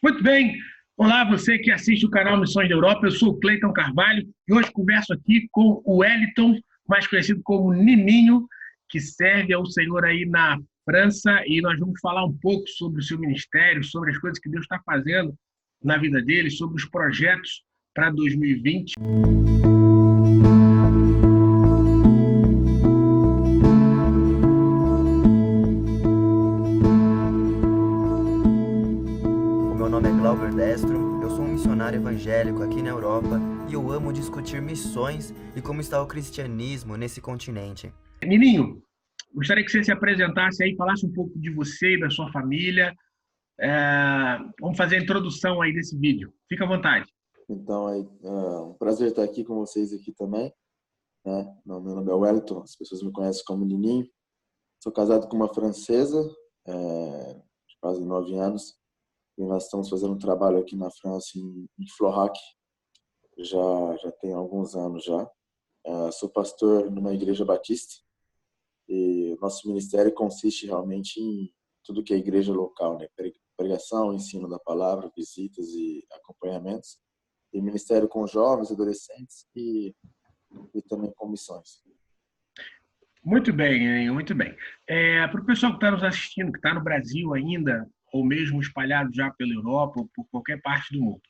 Muito bem. Olá, você que assiste o canal Missões da Europa. Eu sou o Cleiton Carvalho e hoje converso aqui com o Wellington, mais conhecido como Nininho, que serve ao Senhor aí na França, e nós vamos falar um pouco sobre o seu ministério, sobre as coisas que Deus está fazendo na vida dele, sobre os projetos para 2020. Meu nome é Glauber Destro, eu sou um missionário evangélico aqui na Europa e eu amo discutir missões e como está o cristianismo nesse continente. Nininho, gostaria que você se apresentasse aí, falasse um pouco de você e da sua família. Vamos fazer a introdução aí desse vídeo. Fica à vontade. Então, é um prazer estar aqui com vocês aqui também, né? Meu nome é Wellington, as pessoas me conhecem como Nininho. Sou casado com uma francesa, de quase 9 anos, e nós estamos fazendo um trabalho aqui na França, em Florac, já tem alguns anos já. Sou pastor numa igreja batista, e nosso ministério consiste realmente em tudo que é igreja local, né? Pregação, ensino da palavra, visitas e acompanhamentos. E ministério com jovens, adolescentes e também com missões. Muito bem, muito bem. Para o pessoal que está nos assistindo, que está no Brasil ainda, ou mesmo espalhado já pela Europa ou por qualquer parte do mundo,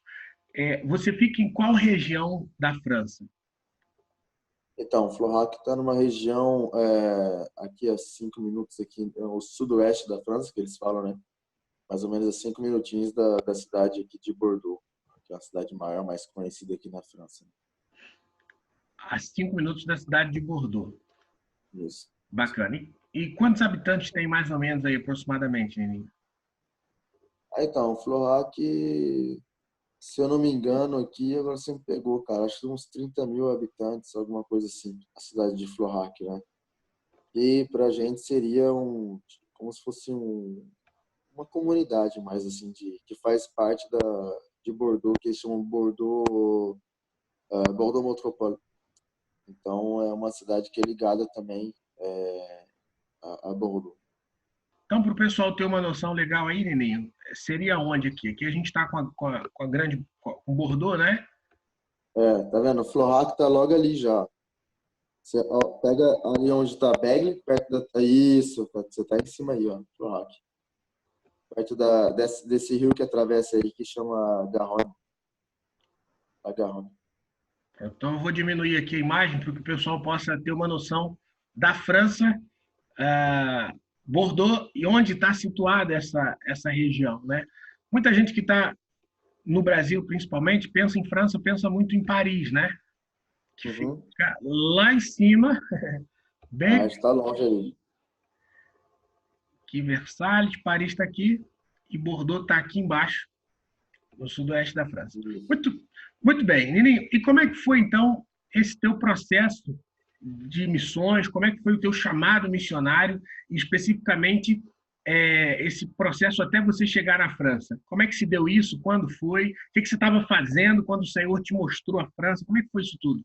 você fica em qual região da França? Então, Florac está numa região aqui a 5 minutos, aqui no sudoeste da França, que eles falam, né? Mais ou menos a 5 minutinhos da cidade aqui de Bordeaux, que é a cidade maior, mais conhecida aqui na França. A 5 minutos da cidade de Bordeaux. Isso. Bacana. E quantos habitantes tem mais ou menos aí, aproximadamente, Nininho? Então, Florac, se eu não me engano, aqui agora você me pegou, cara. Acho que uns 30 mil habitantes, alguma coisa assim, a cidade de Florac, né? E pra gente seria como se fosse uma comunidade mais assim, que faz parte de Bordeaux, que eles chamam Bordeaux Métropole. Então, é uma cidade que é ligada também a Bordeaux. Então, para o pessoal ter uma noção legal aí, Nininho, seria onde aqui? Aqui a gente está com Bordeaux, né? Tá vendo? Florac tá logo ali já. Você pega ali onde tá Begle, perto Isso, você tá em cima aí, ó, Florac. Perto desse rio que atravessa aí, que chama Garonne. A Garonne. Então, eu vou diminuir aqui a imagem para que o pessoal possa ter uma noção da França, Bordeaux, e onde está situada essa região, né? Muita gente que está no Brasil, principalmente, pensa em França, pensa muito em Paris, né? Que Uhum. fica lá em cima, bem Está longe aí. que Versalhes, Paris está aqui e Bordeaux está aqui embaixo, no sudoeste da França. Muito, muito bem, Nininho. E como é que foi, então, esse teu processo de missões? Como é que foi o teu chamado missionário? E, especificamente, esse processo até você chegar à França? Como é que se deu isso? Quando foi? O que você estava fazendo quando o Senhor te mostrou a França? Como é que foi isso tudo?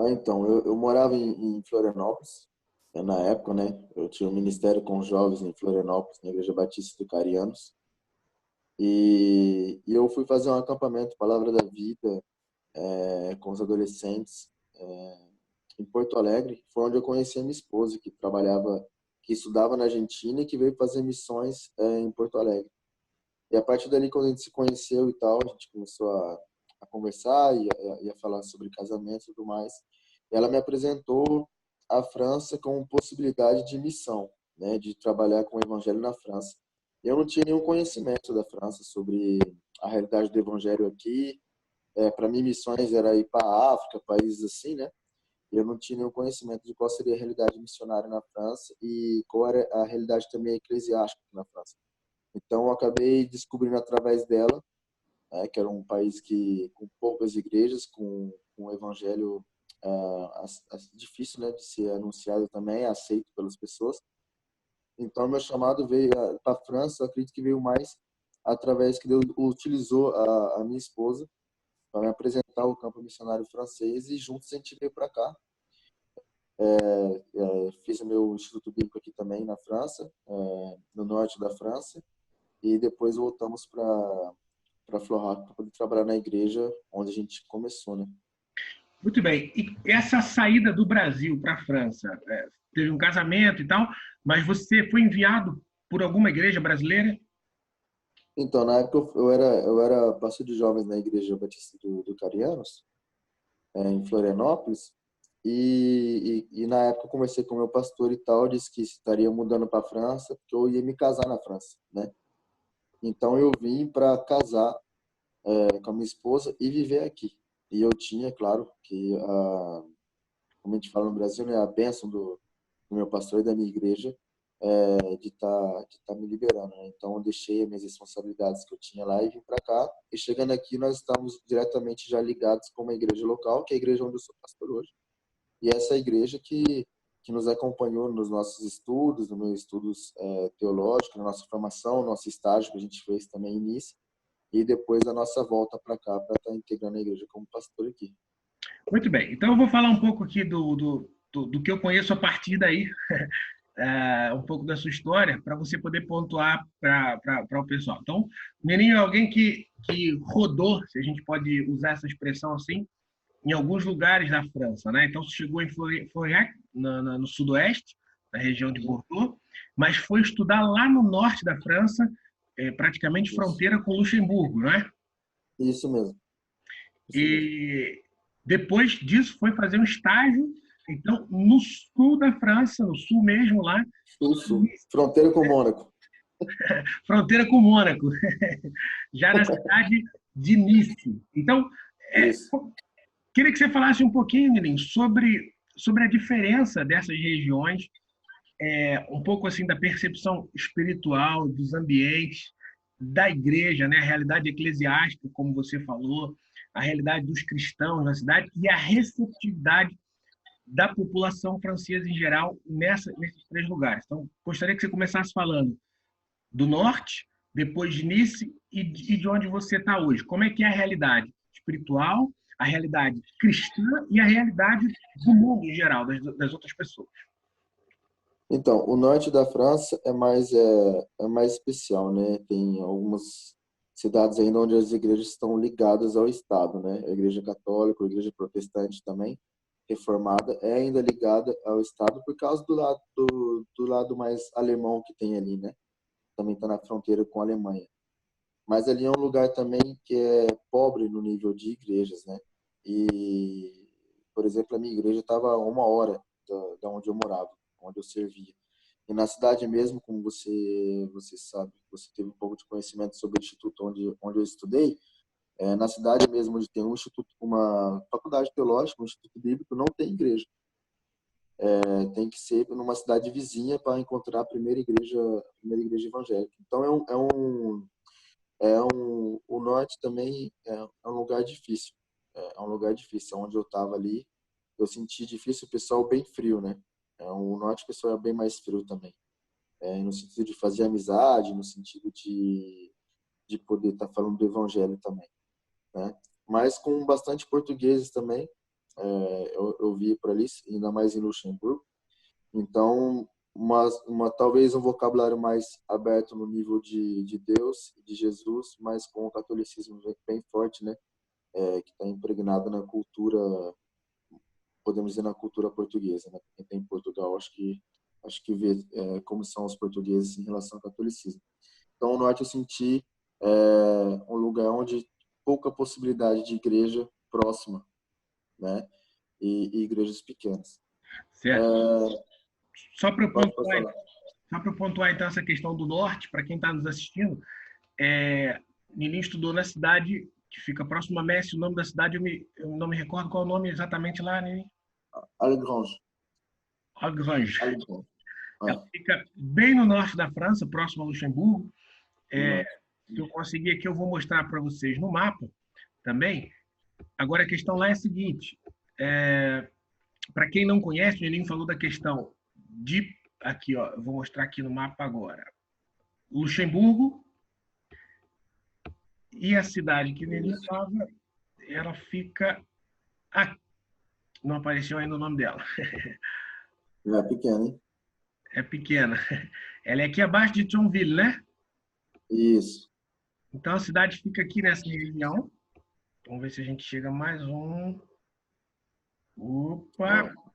Então, eu morava em Florianópolis, na época, né? Eu tinha um ministério com jovens em Florianópolis, na Igreja Batista do Carianos. E eu fui fazer um acampamento, Palavra da Vida, com os adolescentes, em Porto Alegre. Foi onde eu conheci a minha esposa, que estudava na Argentina e que veio fazer missões, em Porto Alegre. E a partir dali, quando a gente se conheceu e tal, a gente começou a conversar e a falar sobre casamento e tudo mais. E ela me apresentou a França como possibilidade de missão, né, de trabalhar com o evangelho na França. Eu não tinha nenhum conhecimento da França sobre a realidade do evangelho aqui. Para mim, missões era ir para a África, países assim, né? Eu não tinha nenhum conhecimento de qual seria a realidade missionária na França e qual era a realidade também eclesiástica na França. Então, eu acabei descobrindo através dela, né, que era um país com poucas igrejas, com um evangelho difícil, né, de ser anunciado também, aceito pelas pessoas. Então, meu chamado veio para a França, eu acredito que veio mais através que Deus utilizou a minha esposa para me apresentar o campo missionário francês e juntos a gente veio para cá. Fiz o meu instituto bíblico aqui também na França, no norte da França. e depois voltamos para Florac para poder trabalhar na igreja onde a gente começou, né? Muito bem. E essa saída do Brasil para a França, teve um casamento e tal, mas você foi enviado por alguma igreja brasileira? Então, na época eu era pastor de jovens na igreja batista do Carianos, em Florianópolis, e na época eu conversei com o meu pastor e tal, disse que estaria mudando para a França, porque eu ia me casar na França, né? Então eu vim para casar com a minha esposa e viver aqui. E eu tinha, claro, que como a gente fala no Brasil, né, a bênção do meu pastor e da minha igreja de tá me liberando, né? Então eu deixei as minhas responsabilidades que eu tinha lá e vim para cá. E chegando aqui nós estamos diretamente já ligados com uma igreja local, que é a igreja onde eu sou pastor hoje. E essa igreja que nos acompanhou nos nossos estudos, nos meus estudos teológicos, na nossa formação, nosso estágio que a gente fez também início, e depois a nossa volta para cá, para estar integrando a igreja como pastor aqui. Muito bem. Então eu vou falar um pouco aqui do que eu conheço a partir daí, um pouco da sua história, para você poder pontuar para o pessoal. Então, o Nininho é alguém que rodou, se a gente pode usar essa expressão assim, em alguns lugares da França, né? Então, você chegou em Floriac, no sudoeste, na região de Bordeaux, mas foi estudar lá no norte da França, praticamente fronteira com Luxemburgo, não é? Isso mesmo. E depois disso foi fazer um estágio, então, no sul da França, no sul mesmo lá. Sul. Fronteira com Mônaco. Fronteira com Mônaco. Já na cidade de Nice. Então, queria que você falasse um pouquinho, Nininho, sobre a diferença dessas regiões, um pouco assim da percepção espiritual, dos ambientes, da igreja, né? A realidade eclesiástica, como você falou, a realidade dos cristãos na cidade e a receptividade da população francesa em geral nesses três lugares. Então, gostaria que você começasse falando do norte, depois de Nice e de onde você está hoje. Como é que é a realidade espiritual, a realidade cristã e a realidade do mundo em geral, das outras pessoas? Então, o norte da França é mais especial, né? Tem algumas cidades ainda onde as igrejas estão ligadas ao Estado, né? A igreja católica, a igreja protestante também, reformada, é ainda ligada ao Estado por causa do lado mais alemão que tem ali, né? Também está na fronteira com a Alemanha. Mas ali é um lugar também que é pobre no nível de igrejas, né? E, por exemplo, a minha igreja estava a 1 hora da onde eu morava, onde eu servia. E na cidade mesmo, como você sabe, você teve um pouco de conhecimento sobre o instituto onde eu estudei, na cidade mesmo onde tem um instituto, uma faculdade teológica, um instituto bíblico, não tem igreja. Tem que ser numa cidade vizinha para encontrar a primeira igreja evangélica. Então o norte também é um lugar difícil. É um lugar difícil. Onde eu estava ali, eu senti difícil, o pessoal bem frio, né? O norte o pessoal é bem mais frio também. No sentido de fazer amizade, no sentido de poder estar falando do evangelho também, né? Mas com bastante portugueses também. Eu vi por ali, ainda mais em Luxemburgo. Então, talvez um vocabulário mais aberto no nível de Deus e de Jesus, mas com o catolicismo bem forte, né? Que está impregnado na cultura, podemos dizer, na cultura portuguesa, né? Quem tem em Portugal, acho que vê como são os portugueses em relação ao catolicismo. Então, no norte eu senti um lugar onde pouca possibilidade de igreja próxima, né? E igrejas pequenas. Certo. Só para eu pontuar, então, essa questão do norte, para quem está nos assistindo, Nininho estudou na cidade que fica próximo a Metz. O nome da cidade, eu não me recordo qual é o nome exatamente lá, Nininho. Algrange. Ela fica bem no norte da França, próximo a Luxemburgo. Se eu conseguir aqui, eu vou mostrar para vocês no mapa também. Agora, a questão lá é a seguinte. Para quem não conhece, o Nininho falou da questão de... Aqui, ó, eu vou mostrar aqui no mapa agora. Luxemburgo e a cidade que o Nininho estava, ela fica... não apareceu ainda o nome dela. É pequena, hein? É pequena. Ela é aqui abaixo de Thionville, né? Isso. Então a cidade fica aqui nessa região. Vamos ver se a gente chega a mais um. Opa! Ó,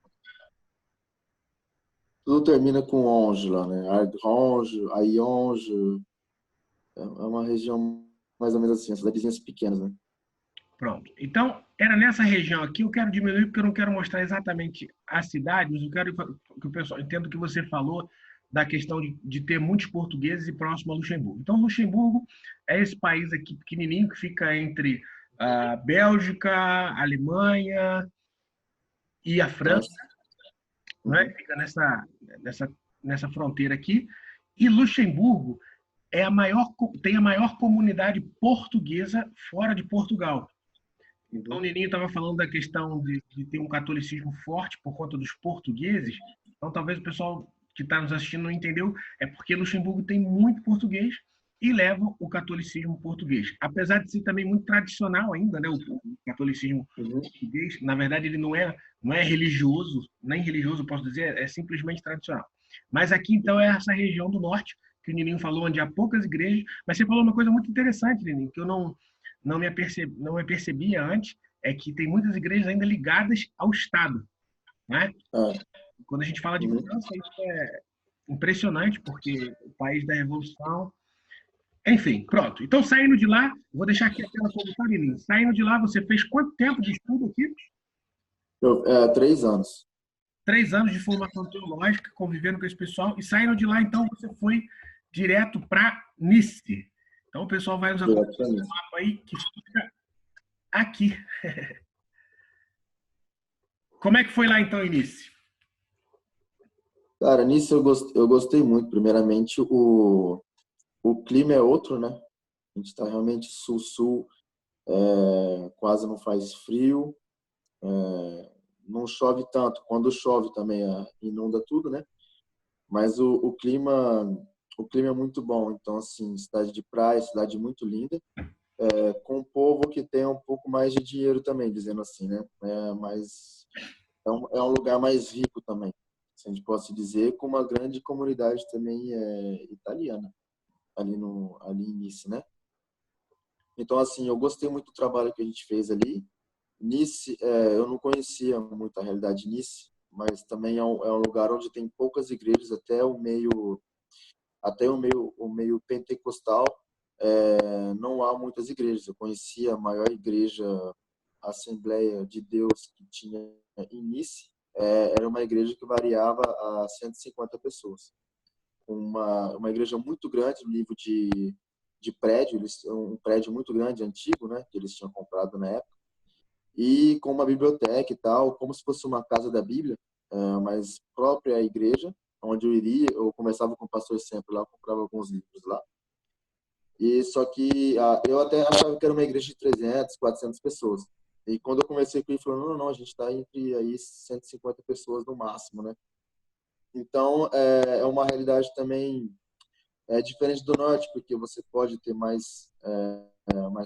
tudo termina com Onge lá, né? Argronge, Aionge. É uma região mais ou menos assim, as cidadezinhas pequenas, né? Pronto. Então, era nessa região aqui. Eu quero diminuir porque eu não quero mostrar exatamente a cidade, mas eu quero que o pessoal entenda o que você falou da questão de ter muitos portugueses e próximo a Luxemburgo. Então, Luxemburgo é esse país aqui pequenininho que fica entre a Bélgica, a Alemanha e a França, França. né? Uhum. Fica nessa fronteira aqui. E Luxemburgo tem a maior comunidade portuguesa fora de Portugal. Então, o Uhum. Nininho estava falando da questão de ter um catolicismo forte por conta dos portugueses. Então, talvez o pessoal que está nos assistindo não entendeu, é porque Luxemburgo tem muito português e leva o catolicismo português. Apesar de ser também muito tradicional ainda, né, o catolicismo Uhum. português, na verdade ele não é religioso, nem religioso, posso dizer, é simplesmente tradicional. Mas aqui, então, é essa região do norte, que o Nininho falou, onde há poucas igrejas, mas você falou uma coisa muito interessante, Nininho, que eu não me percebia antes, é que tem muitas igrejas ainda ligadas ao Estado, né? É. Quando a gente fala de Uhum. França, isso é impressionante, porque o país da Revolução. Enfim, pronto. Então, saindo de lá, vou deixar aqui a tela como está, Nininho. Saindo de lá, você fez quanto tempo de estudo aqui? 3 anos. 3 anos de formação teológica, convivendo com esse pessoal, e saindo de lá, então, você foi direto para Nice. Então, o pessoal vai nos acompanhar Direto pra no mim. mapa aí, que fica aqui. Como é que foi lá, então, Nice? Cara, nisso eu gostei muito. Primeiramente, o clima é outro, né? A gente está realmente sul-sul, quase não faz frio, não chove tanto. Quando chove também inunda tudo, né? Mas o clima é muito bom. Então, assim, cidade de praia, cidade muito linda, com um povo que tem um pouco mais de dinheiro também, dizendo assim, né? Mas é um lugar mais rico também, se a gente pode dizer, com uma grande comunidade também italiana ali em Nice, né? Então, assim, eu gostei muito do trabalho que a gente fez ali. Nice, eu não conhecia muito a realidade de Nice, mas também é um lugar onde tem poucas igrejas, até o meio pentecostal, não há muitas igrejas. Eu conhecia a maior igreja, a Assembleia de Deus que tinha em Nice, era uma igreja que variava a 150 pessoas. Uma igreja muito grande no nível de prédio, um prédio muito grande, antigo, né, que eles tinham comprado na época, e com uma biblioteca e tal, como se fosse uma casa da Bíblia, mas própria igreja, onde eu conversava com o pastor sempre lá, comprava alguns livros lá. E só que eu até achava que era uma igreja de 300, 400 pessoas. E quando eu conversei com ele, ele falou, não, não, a gente está entre aí 150 pessoas no máximo, né? Então, é uma realidade também diferente do norte, porque você pode ter mais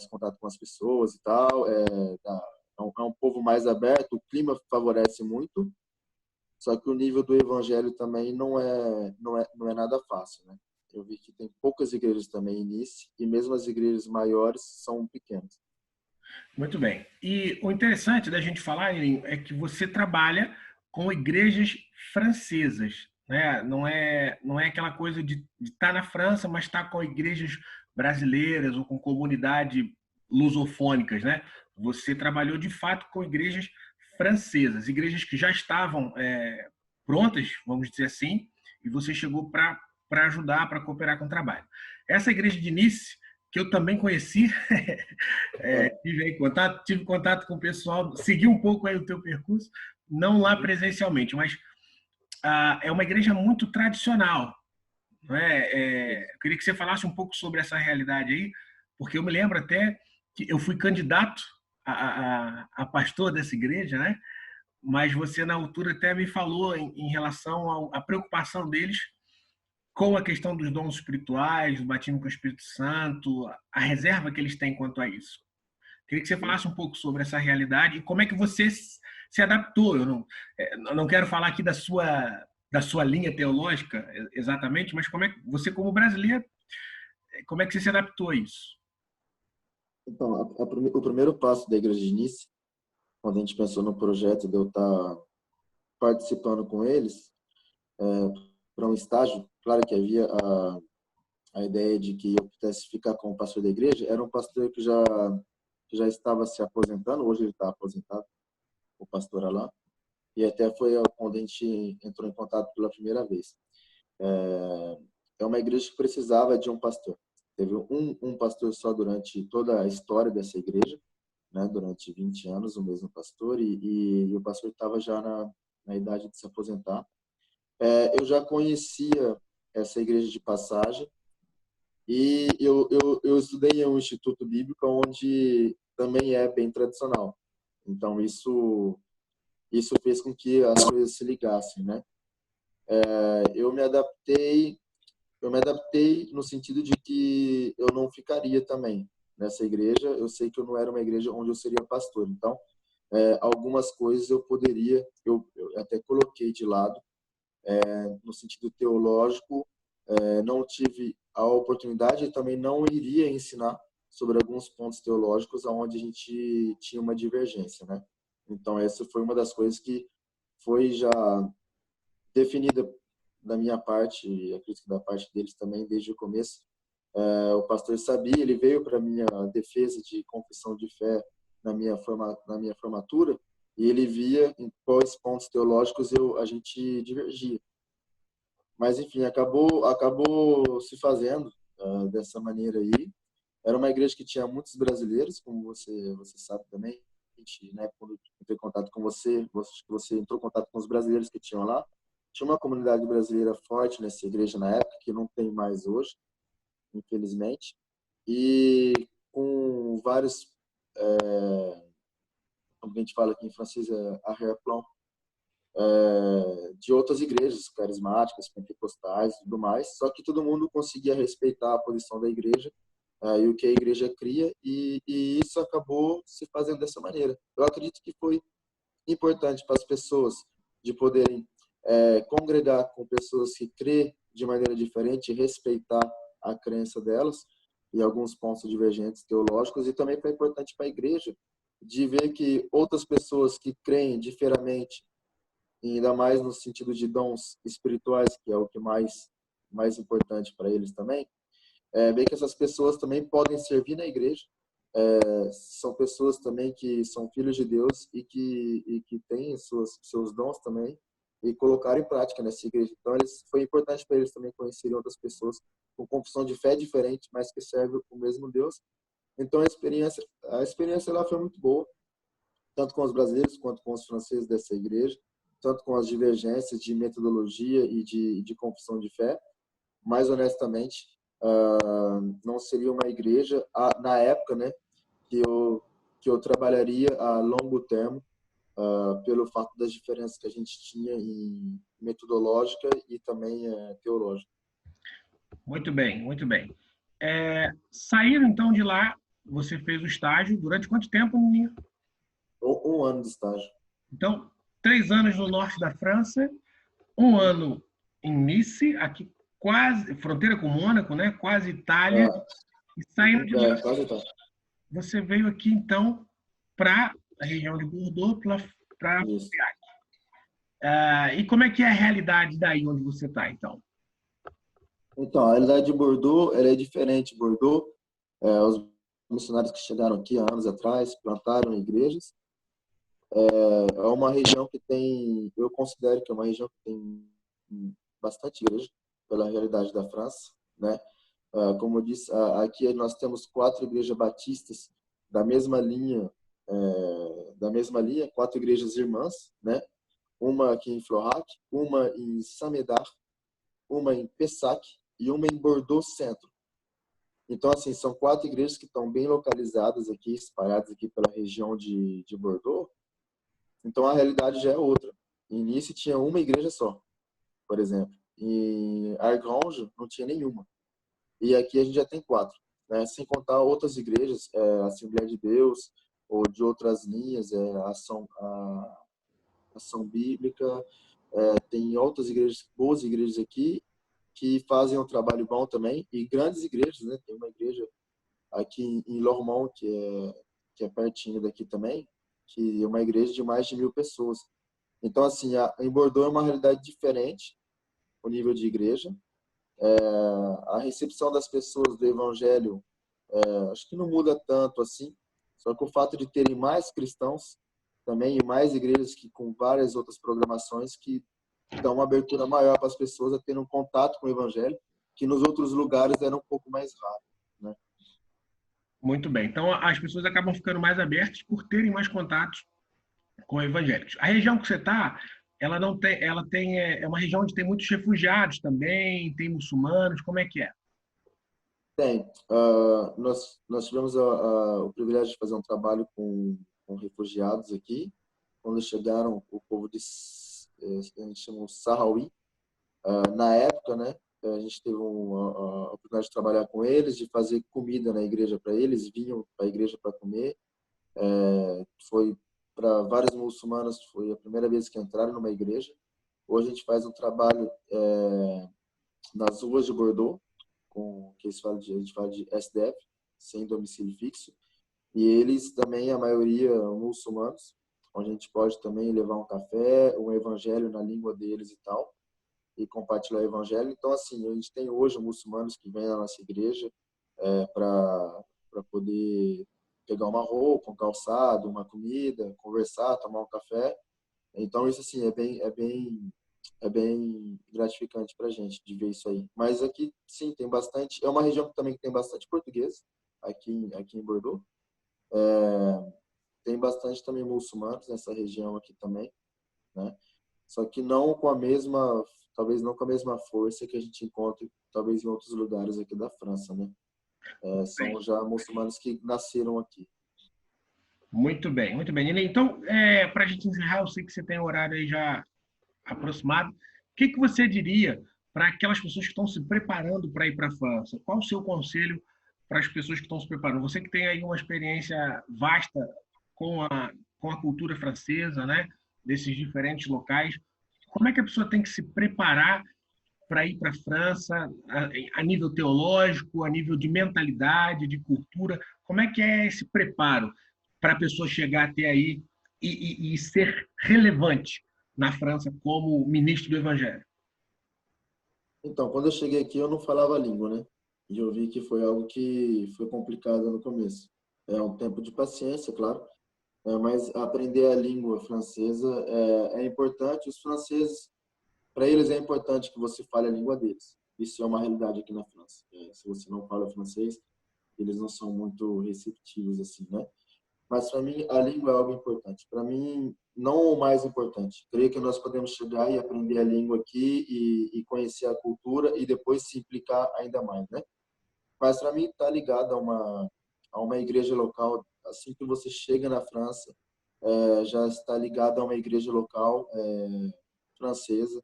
contato com as pessoas e tal, é um povo mais aberto, o clima favorece muito, só que o nível do evangelho também não é nada fácil, né? Eu vi que tem poucas igrejas também em Nice, e mesmo as igrejas maiores são pequenas. Muito bem. E o interessante da gente falar, Nininho, é que você trabalha com igrejas francesas, né? Não é aquela coisa de estar na França, mas estar com igrejas brasileiras ou com comunidade lusofônicas, né? Você trabalhou de fato com igrejas francesas, igrejas que já estavam prontas, vamos dizer assim, e você chegou para ajudar, para cooperar com o trabalho. Essa igreja de Nice, que eu também conheci, Ah, tive contato com o pessoal, segui um pouco aí o teu percurso, não lá uhum. presencialmente, mas é uma igreja muito tradicional. Não é? Eu queria que você falasse um pouco sobre essa realidade aí, porque eu me lembro até que eu fui candidato a pastor dessa igreja, né? Mas você, na altura, até me falou em relação à preocupação deles com a questão dos dons espirituais, do batismo com o Espírito Santo, a reserva que eles têm quanto a isso. Queria que você falasse um pouco sobre essa realidade e como é que você se adaptou. Eu não quero falar aqui da sua linha teológica exatamente, mas como é que você, como brasileiro, Como é que você se adaptou a isso? Então, o primeiro passo da Igreja de Nice, quando a gente pensou no projeto de eu estar participando com eles, para um estágio, claro que havia a ideia de que eu pudesse ficar como pastor da igreja. Era um pastor que já estava se aposentando, hoje ele está aposentado, o pastor Alain, e até foi quando a gente entrou em contato pela primeira vez. É uma igreja que precisava de um pastor. Teve um pastor só durante toda a história dessa igreja, né, durante 20 anos, o mesmo pastor, e o pastor estava já na idade de se aposentar. Eu já conhecia essa igreja de passagem, e eu estudei em um instituto bíblico onde também é bem tradicional. Então, isso fez com que as coisas se ligassem, né? Eu me adaptei no sentido de que eu não ficaria também nessa igreja. Eu sei que eu não era uma igreja onde eu seria pastor. Então, algumas coisas eu até coloquei de lado, no sentido teológico. Não tive a oportunidade e também não iria ensinar sobre alguns pontos teológicos onde a gente tinha uma divergência, né? Então, essa foi uma das coisas que foi já definida da minha parte, e acredito que da parte deles também, desde o começo. O pastor sabia, ele veio para a minha defesa de confissão de fé na minha formatura, e ele via em quais pontos teológicos a gente divergia. Mas, enfim, acabou se fazendo dessa maneira aí. Era uma igreja que tinha muitos brasileiros, como você sabe também. A gente, né, quando entrei em contato com você entrou em contato com os brasileiros que tinham lá. Tinha uma comunidade brasileira forte nessa igreja na época, que não tem mais hoje, infelizmente. E com vários, como a gente fala aqui em francês, arrière-plan, de outras igrejas carismáticas, pentecostais e tudo mais, só que todo mundo conseguia respeitar a posição da igreja e o que a igreja cria, e isso acabou se fazendo dessa maneira. Eu acredito que foi importante para as pessoas de poderem congregar com pessoas que crê de maneira diferente, respeitar a crença delas e alguns pontos divergentes teológicos, e também foi importante para a igreja de ver que outras pessoas que creem diferente, e ainda mais no sentido de dons espirituais, que é o que mais importante para eles também, ver que essas pessoas também podem servir na igreja. São pessoas também que são filhos de Deus e que têm seus dons também e colocar em prática nessa igreja. Então, foi importante para eles também conhecerem outras pessoas com confissão de fé diferente, mas que servem o mesmo Deus. Então, a experiência lá foi muito boa, tanto com os brasileiros quanto com os franceses dessa igreja, tanto com as divergências de metodologia e de confissão de fé. Mais honestamente, não seria uma igreja, na época, né, que eu trabalharia a longo termo, pelo fato das diferenças que a gente tinha em metodológica e também teológica. Muito bem, muito bem. Saindo então de lá, você fez o estágio durante quanto tempo, Nininho? Um ano de estágio. Então, 3 anos no norte da França, 1 ano em Nice, aqui quase, fronteira com Mônaco, né? Quase Itália. E saindo de lá, Quase tá. você veio aqui, então, para a região de Bordeaux, para Isso. e como é que é a realidade daí onde você está, então? Então, a realidade de Bordeaux, ela é diferente. Bordeaux, os missionários que chegaram aqui há anos atrás, plantaram igrejas. É uma região que eu considero que é uma região que tem bastante igreja, pela realidade da França, né? Como eu disse, aqui nós temos 4 igrejas batistas da mesma linha, 4 igrejas irmãs, né? Uma aqui em Florac, uma em Saint-Médard, uma em Pessac e uma em Bordeaux Centro. Então, assim, são 4 igrejas que estão bem localizadas aqui, espalhadas aqui pela região de Bordeaux. Então, a realidade já é outra. Em Nice tinha uma igreja só, por exemplo. Em Argrange não tinha nenhuma. E aqui a gente já tem 4, né? Sem contar outras igrejas, Assembleia de Deus, ou de outras linhas, a Ação Bíblica. Tem outras igrejas, boas igrejas aqui, que fazem um trabalho bom também, e grandes igrejas, né? Tem uma igreja aqui em Lormont, que é pertinho daqui também, que é uma igreja de mais de 1.000 pessoas. Então, assim, em Bordeaux é uma realidade diferente, o nível de igreja. A recepção das pessoas do evangelho, acho que não muda tanto assim, só que o fato de terem mais cristãos também e mais igrejas que com várias outras programações que dão uma abertura maior para as pessoas a terem um contato com o evangelho, que nos outros lugares era um pouco mais raro, né? Muito bem. Então, as pessoas acabam ficando mais abertas por terem mais contatos com evangélicos. A região que você está, ela é uma região onde tem muitos refugiados também, tem muçulmanos, como é que é? Tem. Nós tivemos o privilégio de fazer um trabalho com refugiados aqui, quando chegaram o povo a gente chama de Sahrawi. Na época, né, a gente teve a oportunidade de trabalhar com eles, de fazer comida na igreja para eles, vinham para a igreja para comer. Foi para vários muçulmanos, foi a primeira vez que entraram numa igreja. Hoje a gente faz um trabalho nas ruas de Bordeaux, que a gente fala de SDF, sem domicílio fixo, e eles também, a maioria, muçulmanos, onde a gente pode também levar um café, um evangelho na língua deles e tal, e compartilhar o evangelho. Então, assim, a gente tem hoje muçulmanos que vêm na nossa igreja para poder pegar uma roupa, um calçado, uma comida, conversar, tomar um café. Então, isso, assim, é bem gratificante para a gente de ver isso aí. Mas aqui, sim, tem bastante. É uma região também que tem bastante português, aqui em Bordeaux. Tem bastante também muçulmanos nessa região aqui também, né? Só que não com a mesma, talvez não com a mesma força que a gente encontra, talvez em outros lugares aqui da França, né? São já muçulmanos que nasceram aqui. Muito bem, muito bem. Nina, então, para a gente encerrar, eu sei que você tem um horário aí já aproximado. O que você diria para aquelas pessoas que estão se preparando para ir para a França? Qual o seu conselho para as pessoas que estão se preparando? Você que tem aí uma experiência vasta com a cultura francesa, né? Desses diferentes locais, como é que a pessoa tem que se preparar para ir para a França, a nível teológico, a nível de mentalidade, de cultura? Como é que é esse preparo para a pessoa chegar até aí e ser relevante na França como ministro do Evangelho? Então, quando eu cheguei aqui, eu não falava a língua, né? E eu vi que foi algo que foi complicado no começo. É um tempo de paciência, claro, mas aprender a língua francesa é importante. Os franceses, para eles é importante que você fale a língua deles. Isso é uma realidade aqui na França. Se você não fala francês, eles não são muito receptivos assim, né? Mas para mim a língua é algo importante. Para mim, não o mais importante. Creio que nós podemos chegar e aprender a língua aqui e conhecer a cultura e depois se implicar ainda mais, né? Mas para mim está ligado a uma igreja local. Assim que você chega na França, já está ligado a uma igreja local francesa,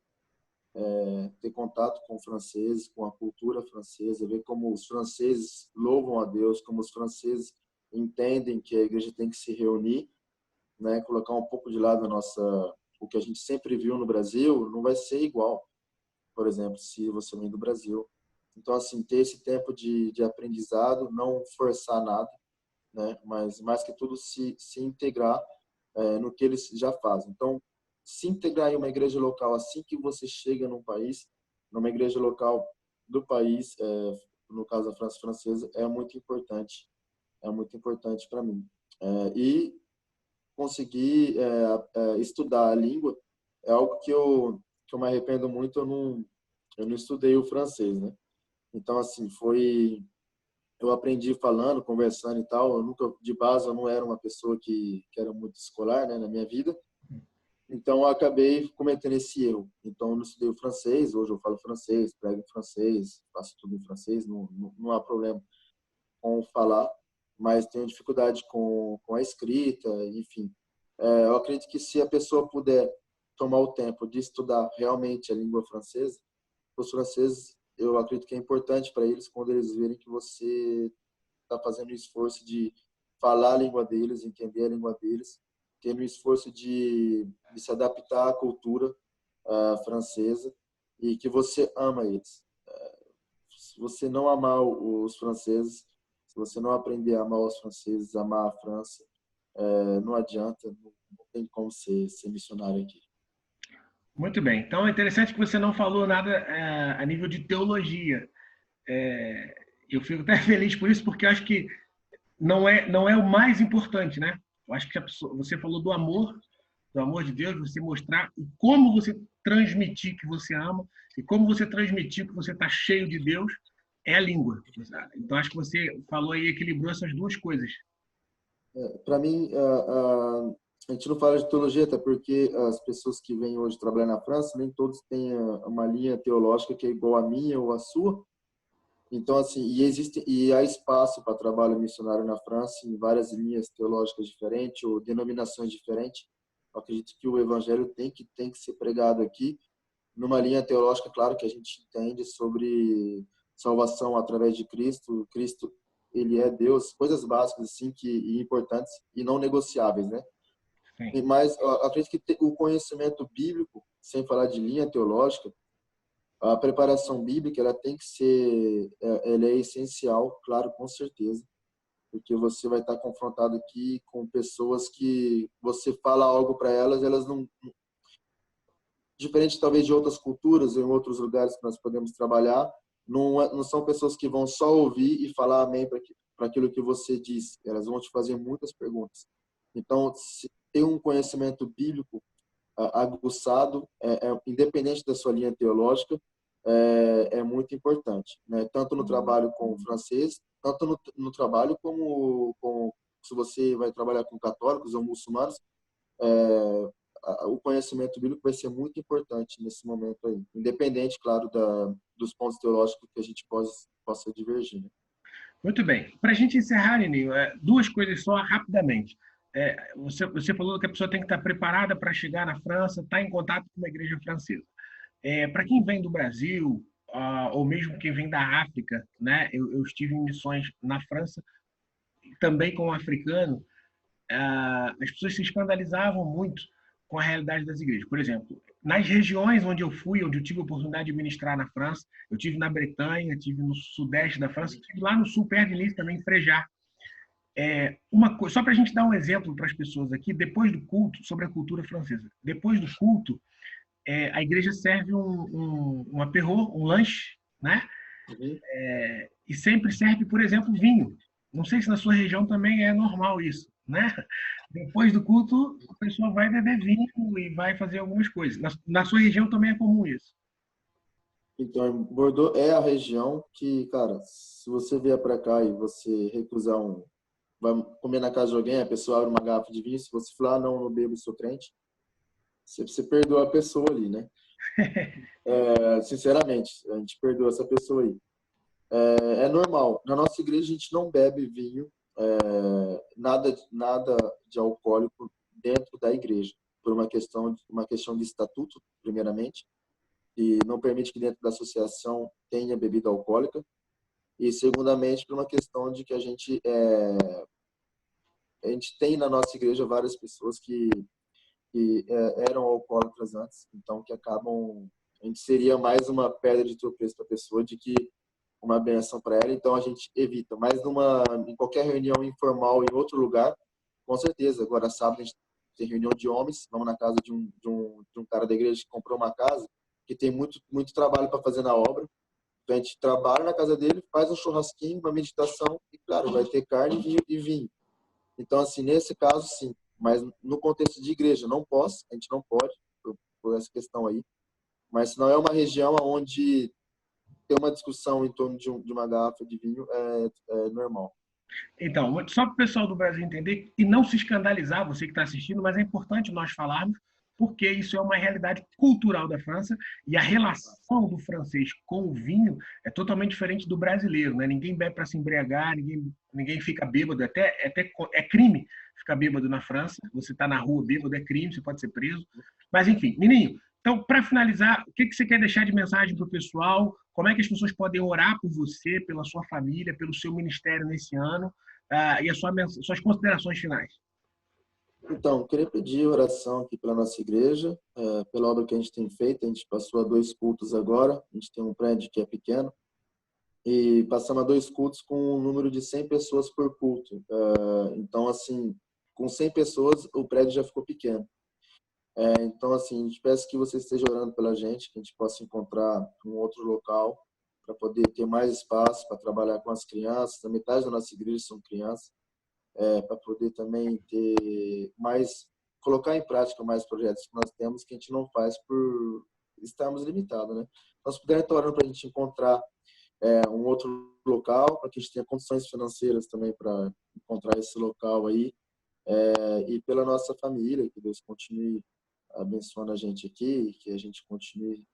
ter contato com franceses, com a cultura francesa, ver como os franceses louvam a Deus, como os franceses entendem que a igreja tem que se reunir, né? Colocar um pouco de lado o que a gente sempre viu no Brasil, não vai ser igual, por exemplo, se você vem do Brasil. Então, assim, ter esse tempo de aprendizado, não forçar nada, né? Mas mais que tudo se integrar no que eles já fazem. Então, se integrar em uma igreja local assim que você chega num país, numa igreja local do país, no caso da França francesa, é muito importante para mim. E conseguir estudar a língua é algo que eu me arrependo muito, eu não estudei o francês, né? Então, assim, eu aprendi falando, conversando e tal. Eu nunca, de base, eu não era uma pessoa que era muito escolar, né, na minha vida. Então, eu acabei cometendo esse erro. Então, eu não estudei o francês. Hoje eu falo francês, prego em francês, faço tudo em francês. Não há problema com falar, mas tenho dificuldade com a escrita, enfim. Eu acredito que se a pessoa puder tomar o tempo de estudar realmente a língua francesa, os franceses, eu acredito que é importante para eles quando eles verem que você está fazendo o esforço de falar a língua deles, entender a língua deles, tendo o esforço de se adaptar à cultura francesa e que você ama eles. se você não amar os franceses, se você não aprender a amar os franceses, amar a França, não adianta, não tem como ser missionário aqui. Muito bem. Então é interessante que você não falou nada a nível de teologia. Eu fico até feliz por isso, porque eu acho que não é o mais importante, né? Eu acho que você falou do amor de Deus, você mostrar e como você transmitir que você ama e como você transmitir que você está cheio de Deus é a língua. Então acho que você falou aí, equilibrou essas duas coisas. Para mim, a gente não fala de teologia, até porque as pessoas que vêm hoje trabalhar na França, nem todos têm uma linha teológica que é igual à minha ou à sua. Então, assim, e há espaço para trabalho missionário na França em várias linhas teológicas diferentes ou denominações diferentes. Eu acredito que o evangelho tem que ser pregado aqui numa linha teológica, claro, que a gente entende sobre salvação através de Cristo. Cristo, ele é Deus, coisas básicas assim e importantes e não negociáveis, né? Sim. Mas eu acredito que o conhecimento bíblico, sem falar de linha teológica, a preparação bíblica, ela tem que ser, ela é essencial, claro, com certeza, porque você vai estar confrontado aqui com pessoas que você fala algo para elas, elas não, diferente talvez de outras culturas, em outros lugares que nós podemos trabalhar, não são pessoas que vão só ouvir e falar amém para aquilo que você diz, elas vão te fazer muitas perguntas. Então, se ter um conhecimento bíblico aguçado, independente da sua linha teológica, é muito importante, né? Tanto no trabalho com o francês, tanto no trabalho como se você vai trabalhar com católicos ou muçulmanos, o conhecimento bíblico vai ser muito importante nesse momento aí, independente, claro, dos pontos teológicos que a gente possa divergir, né? Muito bem. Para a gente encerrar, Neninho, duas coisas só rapidamente. Você falou que a pessoa tem que estar preparada para chegar na França, estar em contato com uma igreja francesa. Para quem vem do Brasil, ou mesmo quem vem da África, né? Eu estive em missões na França, também com um africano. As pessoas se escandalizavam muito com a realidade das igrejas. Por exemplo, nas regiões onde eu fui, onde eu tive a oportunidade de ministrar na França, eu tive na Bretanha, tive no sudeste da França, tive lá no sul, perto de Nice também, em Frejar. Só para a gente dar um exemplo para as pessoas aqui, depois do culto, sobre a cultura francesa. Depois do culto, a igreja serve um apéro, um lanche, né? Uhum. E sempre serve, por exemplo, vinho. Não sei se na sua região também é normal isso, né? Depois do culto, o pessoal vai beber vinho e vai fazer algumas coisas. Na sua região também é comum isso. Então, Bordeaux é a região que, cara, se você vier para cá e você recusar vai comer na casa de alguém, a pessoa abre uma garrafa de vinho, se você falar, não, não bebo, sou crente, você perdoa a pessoa ali, né? Sinceramente, a gente perdoa essa pessoa aí. É normal. Na nossa igreja a gente não bebe vinho, nada de alcoólico dentro da igreja, por uma questão de estatuto, primeiramente, e não permite que dentro da associação tenha bebida alcoólica, e segundamente por uma questão de que a gente tem na nossa igreja várias pessoas que eram alcoólatras antes, então que acabam, a gente seria mais uma pedra de tropeço para a pessoa de que uma benção para ela, então a gente evita. Mas em qualquer reunião informal em outro lugar, com certeza. Agora sábado a gente tem reunião de homens, vamos na casa de um cara da igreja que comprou uma casa, que tem muito trabalho para fazer na obra. Então a gente trabalha na casa dele, faz um churrasquinho, uma meditação e, claro, vai ter carne e vinho. Então, assim, nesse caso, sim. Mas no contexto de igreja, a gente não pode, por essa questão aí. Mas se não é uma região onde ter uma discussão em torno de uma garrafa de vinho é normal. Então, só para o pessoal do Brasil entender e não se escandalizar, você que está assistindo, mas é importante nós falarmos, porque isso é uma realidade cultural da França e a relação do francês com o vinho é totalmente diferente do brasileiro, né? Ninguém bebe para se embriagar, ninguém fica bêbado, até é crime ficar bêbado na França. Você está na rua bêbado, é crime, você pode ser preso. Mas enfim, Nininho, então, para finalizar, o que você quer deixar de mensagem para o pessoal? Como é que as pessoas podem orar por você, pela sua família, pelo seu ministério nesse ano? E as suas considerações finais. Então, queria pedir oração aqui pela nossa igreja, pela obra que a gente tem feito. A gente passou a 2 cultos agora, a gente tem um prédio que é pequeno, e passamos a 2 cultos com um número de 100 pessoas por culto. Então, assim, com 100 pessoas, o prédio já ficou pequeno. Então, assim, a gente peço que você esteja orando pela gente, que a gente possa encontrar um outro local para poder ter mais espaço para trabalhar com as crianças. A metade da nossa igreja são crianças, para poder também ter mais, colocar em prática mais projetos que nós temos que a gente não faz por estarmos limitados, né? Nós pudermos estar orando para a gente encontrar um outro local, para que a gente tenha condições financeiras também para encontrar esse local aí, e pela nossa família, que Deus continue abençoando a gente aqui, que a gente continue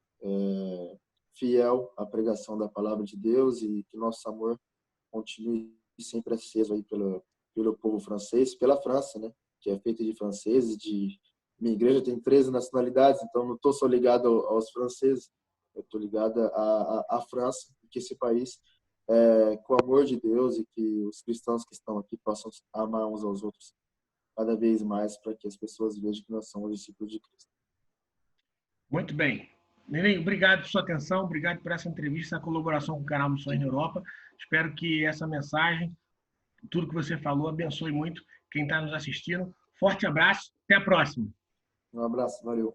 fiel à pregação da palavra de Deus e que nosso amor continue sempre aceso aí pelo povo francês, pela França, né? Que é feita de franceses, minha igreja tem 13 nacionalidades, então não estou só ligado aos franceses, eu estou ligado à França, que esse país, com o amor de Deus, e que os cristãos que estão aqui possam amar uns aos outros cada vez mais, para que as pessoas vejam que nós somos discípulos de Cristo. Muito bem. Neném, obrigado por sua atenção, obrigado por essa entrevista, essa colaboração com o canal Missões na Europa. Espero que essa mensagem, tudo que você falou, abençoe muito quem está nos assistindo. Forte abraço, até a próxima. Um abraço, valeu.